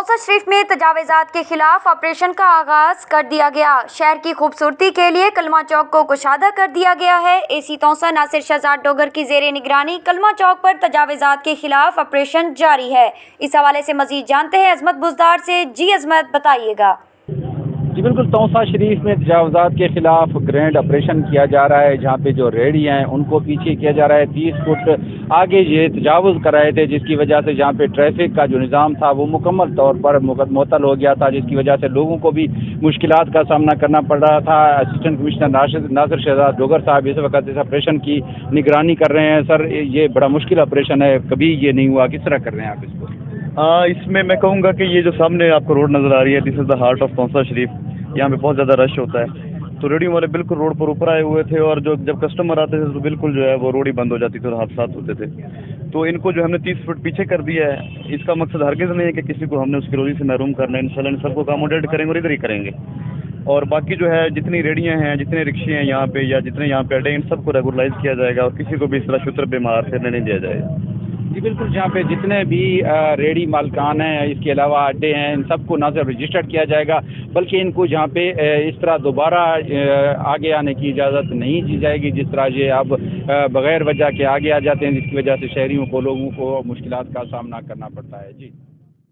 तौसा शरीफ में तजावीज़ात के खिलाफ ऑपरेशन का आगाज कर दिया गया। शहर की खूबसूरती के लिए कलमा चौक को कुशादा कर दिया गया है। एसी तौसा नासिर शहजाद डोगर की ज़ेरे निगरानी कलमा चौक पर तजावीज़ात के खिलाफ ऑपरेशन जारी है। इस हवाले से मजीद जानते हैं अजमत बुजदार से। जी अजमत, बताइएगा। जी बिल्कुल, तौसा शरीफ में तजावज़ात के खिलाफ ग्रैंड ऑपरेशन किया जा रहा है, जहाँ पे जो रेडी हैं उनको पीछे किया जा रहा है। 30 फुट आगे ये तजावुज़ कर रहे थे, जिसकी वजह से जहाँ पे ट्रैफिक का जो निज़ाम था वो मुकम्मल तौर पर मुअत्तल हो गया था, जिसकी वजह से लोगों को भी मुश्किलात का सामना करना पड़ रहा था। असिस्टेंट कमिश्नर नासिर शहजाद डोगर साहब इस वक्त इस ऑपरेशन की निगरानी कर रहे हैं। सर, ये बड़ा मुश्किल ऑपरेशन है, कभी ये नहीं हुआ, किस तरह कर रहे हैं आप इसको? इसमें मैं कहूँगा कि ये जो सामने आपको रोड नज़र आ रही है, this is the heart of Taunsa Sharif. यहाँ पे बहुत ज़्यादा रश होता है, तो रेडियो वाले बिल्कुल रोड पर ऊपर आए हुए थे, और जब कस्टमर आते थे तो बिल्कुल जो है वो रोड ही बंद हो जाती थी और हादसात होते थे। तो इनको जो हमने 30 फुट पीछे कर दिया है, इसका मकसद हरगिज़ नहीं है कि किसी को हमने उसकी रोज़ी से महरूम करना है। इंशाल्लाह इन सबको अकोमोडेट करेंगे और इधर ही करेंगे। और बाकी जो है जितनी रेडियाँ हैं, जितने रिक्शे हैं यहाँ पे, या जितने यहाँ पे अड्डे, इन सबको रेगुलराइज किया जाएगा और किसी को भी इस तरह शुतर पे मार फिरने नहीं दिया जाएगा। जी बिल्कुल, जहाँ पे जितने भी रेडी मालकान हैं, इसके अलावा अड्डे हैं, इन सबको ना सिर्फ रजिस्टर्ड किया जाएगा बल्कि इनको जहाँ पे इस तरह दोबारा आगे आने की इजाज़त नहीं दी जाएगी, जिस तरह ये अब बग़ैर वजह के आगे आ जाते हैं, जिसकी वजह से शहरियों को, लोगों को मुश्किलात का सामना करना पड़ता है। जी।